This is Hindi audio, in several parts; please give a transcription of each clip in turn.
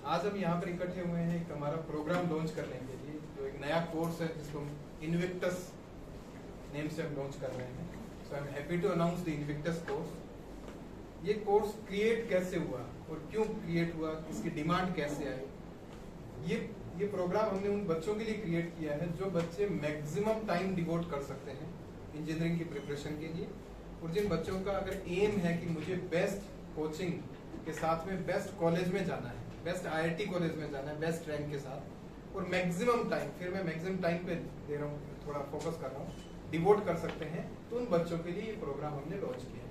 आज हम यहाँ पर इकट्ठे हुए हैं एक हमारा प्रोग्राम लॉन्च करने के लिए, जो एक नया कोर्स है जिसको हम इन्विक्टस नेम से हम लॉन्च कर रहे हैं। So I am happy to announce the Invictus course. ये कोर्स क्रिएट कैसे हुआ और क्यों क्रिएट हुआ, इसकी डिमांड कैसे आई, ये प्रोग्राम हमने उन बच्चों के लिए क्रिएट किया है जो बच्चे मैक्सिमम टाइम डिवोट कर सकते हैं इंजीनियरिंग की प्रिपरेशन के लिए, और जिन बच्चों का अगर एम है कि मुझे बेस्ट कोचिंग के साथ में बेस्ट कॉलेज में जाना है, बेस्ट आईआईटी कॉलेज में जाना है बेस्ट रैंक के साथ, और मैक्सिमम टाइम, फिर मैं मैक्सिमम टाइम पे दे रहा हूँ, थोड़ा फोकस कर रहा हूँ, डिवोट कर सकते हैं, तो उन बच्चों के लिए ये प्रोग्राम हमने लॉन्च किया है।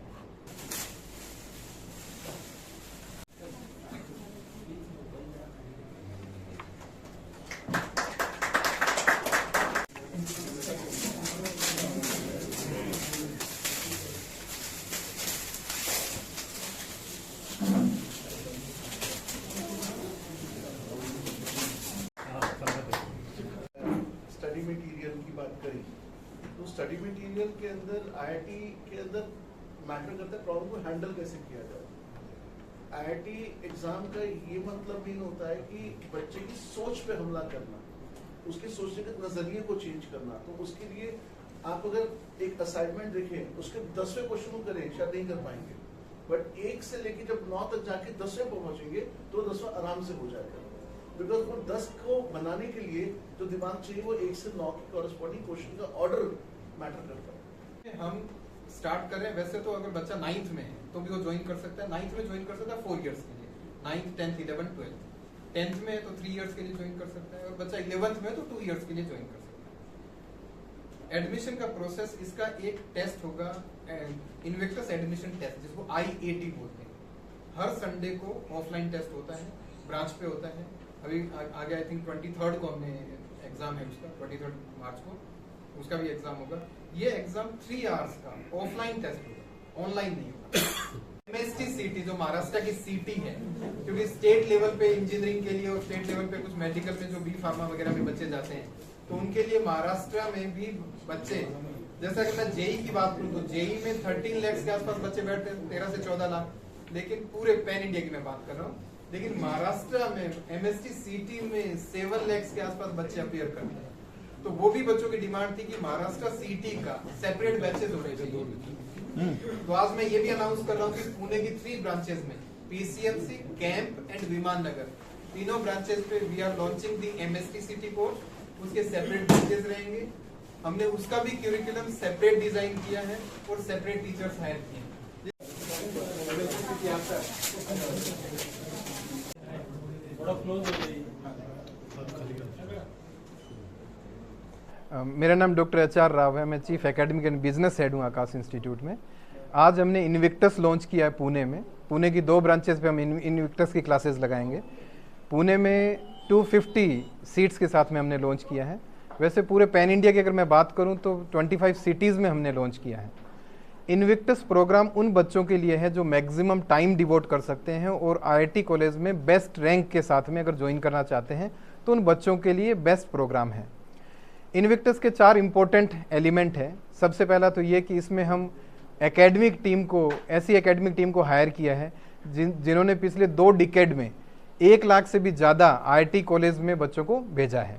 स्टडी मटेरियल की बात करी तो स्टडी मटेरियल के अंदर आईआईटी के अंदर मैटर करता है प्रॉब्लम को हैंडल कैसे किया जाए। आईआईटी एग्जाम का ये मतलब नहीं होता है कि बच्चे की सोच पे हमला करना, उसके सोचने के नजरिए को चेंज करना। तो उसके लिए आप अगर एक असाइनमेंट देखें, उसके 10वें क्वेश्चन को करें शायद नहीं कर पाएंगे, बट 1 से लेके जब 9 तक जाके 10वें पहुंचेंगे तो 10वां आराम से हो जाएगा। बिकॉज वो 10 को बनाने के लिए जो दिमाग चाहिए वो 1 से 9 की कॉरेस्पॉन्डिंग क्वेश्चन का ऑर्डर मैटर करता है। हम स्टार्ट करें, वैसे तो अगर बच्चा 9th में है तो भी वो ज्वाइन कर सकता है, 9th में ज्वाइन कर सकता है 4 इयर्स के लिए, 9th 10th 11th 12th, 10th में है तो 3 इयर्स के लिए ज्वाइन कर सकता है, और बच्चा 11th में है तो 2 इयर्स के लिए ज्वाइन कर सकता है। एडमिशन का प्रोसेस, इसका एक टेस्ट होगा इन्विक्टस एडमिशन टेस्ट, जिसको IAT बोलते हैं। हर संडे को ऑफलाइन टेस्ट होता है, ब्रांच पे होता है। अभी आगे आई थिंक 23rd को हमने एग्जाम है उसका, 23rd मार्च को उसका भी एग्जाम होगा। ये एग्जाम 3 आवर्स का ऑफलाइन टेस्ट होगा, ऑनलाइन नहीं होगा। MST CT जो महाराष्ट्र की सीटी है, क्योंकि स्टेट लेवल पे इंजीनियरिंग के लिए और स्टेट लेवल पे कुछ मेडिकल में जो B फार्मा वगैरह में बच्चे जाते हैं, तो उनके लिए महाराष्ट्र में भी बच्चे, जैसा कि मैं जेई की बात करूं तो जेई में 13 लाख के आसपास बच्चे बैठते हैं, 13 से 14 लाख, लेकिन पूरे पैन इंडिया की मैं बात कर रहा हूँ। लेकिन महाराष्ट्र में MST CT में 7 लाख के आसपास बच्चे अपीयर करते हैं। तो वो भी बच्चों की डिमांड थी कि महाराष्ट्र CT का सेपरेट बैचेस होने चाहिए। तो आज मैं ये भी अनाउंस कर रहा हूँ कि पुणे की 3 ब्रांचेस में PCMC, कैंप एंड विमान नगर, तीनों ब्रांचेस पे we are launching the MST CT course. उसके सेपरेट बैचेस रहेंगे। हमने उसका भी क्यूरिकुलम सेपरेट डिजाइन किया है और सेपरेट टीचर्स हायर किए हैं। मेरा नाम डॉक्टर HR राव है, मैं chief academic and business head हूँ आकाश इंस्टीट्यूट में। आज हमने इन्विक्टस लॉन्च किया है पुणे में। पुणे की 2 ब्रांचेस पे हम इन्विक्टस की क्लासेस लगाएंगे। पुणे में 250 सीट्स के साथ में हमने लॉन्च किया है। वैसे पूरे पैन इंडिया की अगर मैं बात करूं तो 25 सिटीज़ में हमने लॉन्च किया है। इन्विक्टस प्रोग्राम उन बच्चों के लिए है जो मैक्सिमम टाइम डिवोट कर सकते हैं और IIT कॉलेज में बेस्ट रैंक के साथ में अगर ज्वाइन करना चाहते हैं तो उन बच्चों के लिए बेस्ट प्रोग्राम है। इन्विक्टस के 4 इम्पोर्टेंट एलिमेंट है। सबसे पहला तो ये कि इसमें हम एकेडमिक टीम को, ऐसी एकेडमिक टीम को हायर किया है जिन्होंने पिछले 2 डिकेड में 1 लाख से भी ज़्यादा IIT कॉलेज में बच्चों को भेजा है।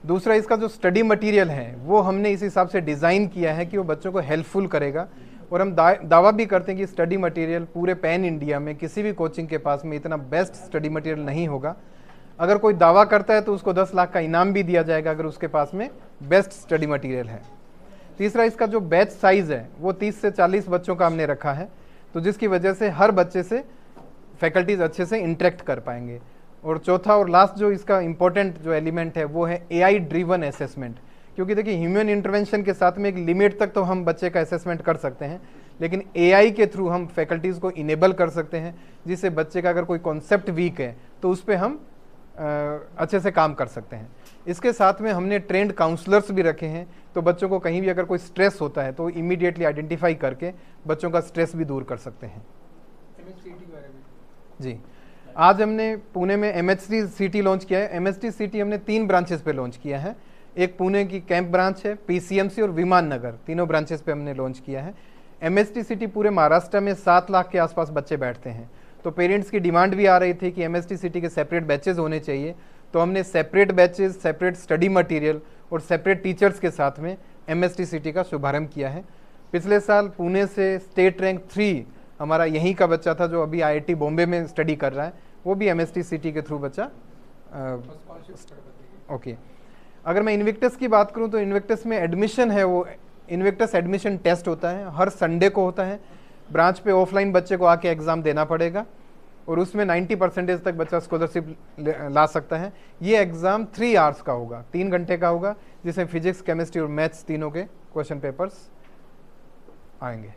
दूसरा, इसका जो स्टडी मटेरियल है वो हमने इस हिसाब से डिज़ाइन किया है कि वो बच्चों को हेल्पफुल करेगा, और हम दावा भी करते हैं कि स्टडी मटेरियल पूरे पैन इंडिया में किसी भी कोचिंग के पास में इतना बेस्ट स्टडी मटेरियल नहीं होगा। अगर कोई दावा करता है तो उसको 10 लाख का इनाम भी दिया जाएगा अगर उसके पास में बेस्ट स्टडी मटेरियल है। तीसरा, इसका जो बैच साइज़ है वो 30 से 40 बच्चों का हमने रखा है, तो जिसकी वजह से हर बच्चे से फैकल्टीज अच्छे से इंटरेक्ट कर पाएंगे। और चौथा और लास्ट जो इसका इम्पोर्टेंट जो एलिमेंट है वो है AI ड्रिवन असेसमेंट, क्योंकि देखिए ह्यूमन इंटरवेंशन के साथ में एक लिमिट तक तो हम बच्चे का असेसमेंट कर सकते हैं, लेकिन AI के थ्रू हम फैकल्टीज़ को इनेबल कर सकते हैं, जिससे बच्चे का अगर कोई कॉन्सेप्ट वीक है तो उस पर हम अच्छे से काम कर सकते हैं। इसके साथ में हमने ट्रेंड काउंसलर्स भी रखे हैं, तो बच्चों को कहीं भी अगर कोई स्ट्रेस होता है तो इमीडिएटली आइडेंटिफाई करके बच्चों का स्ट्रेस भी दूर कर सकते हैं। जी, आज हमने पुणे में MST CT लॉन्च किया है। MST CT हमने 3 ब्रांचेस पे लॉन्च किया है। एक पुणे की कैंप ब्रांच है, PCMC और विमान नगर, तीनों ब्रांचेस पे हमने लॉन्च किया है। MST CT पूरे महाराष्ट्र में 7 लाख के आसपास बच्चे बैठते हैं, तो तो पेरेंट्स की डिमांड भी आ रही थी कि MST-CT के सेपरेट बैचेज होने चाहिए, तो हमने separate batches, separate study material और सेपरेट टीचर्स के साथ में MST-CT का शुभारंभ किया है। पिछले साल पुणे से स्टेट रैंक 3 हमारा यहीं का बच्चा था जो अभी IIT बॉम्बे में स्टडी कर रहा है, वो भी MST-CT के थ्रू बच्चा ओके। अगर मैं इन्विक्टस की बात करूं तो इन्विक्टस में एडमिशन है, वो इन्विक्टस एडमिशन टेस्ट होता है, हर संडे को होता है। ब्रांच पे ऑफलाइन बच्चे को आके एग्जाम देना पड़ेगा और उसमें 90% तक बच्चा स्कॉलरशिप ला सकता है। ये एग्जाम 3 आवर्स का होगा, 3 घंटे का होगा, जिसमें फिजिक्स, केमिस्ट्री और मैथ्स तीनों के क्वेश्चन पेपर्स आएंगे।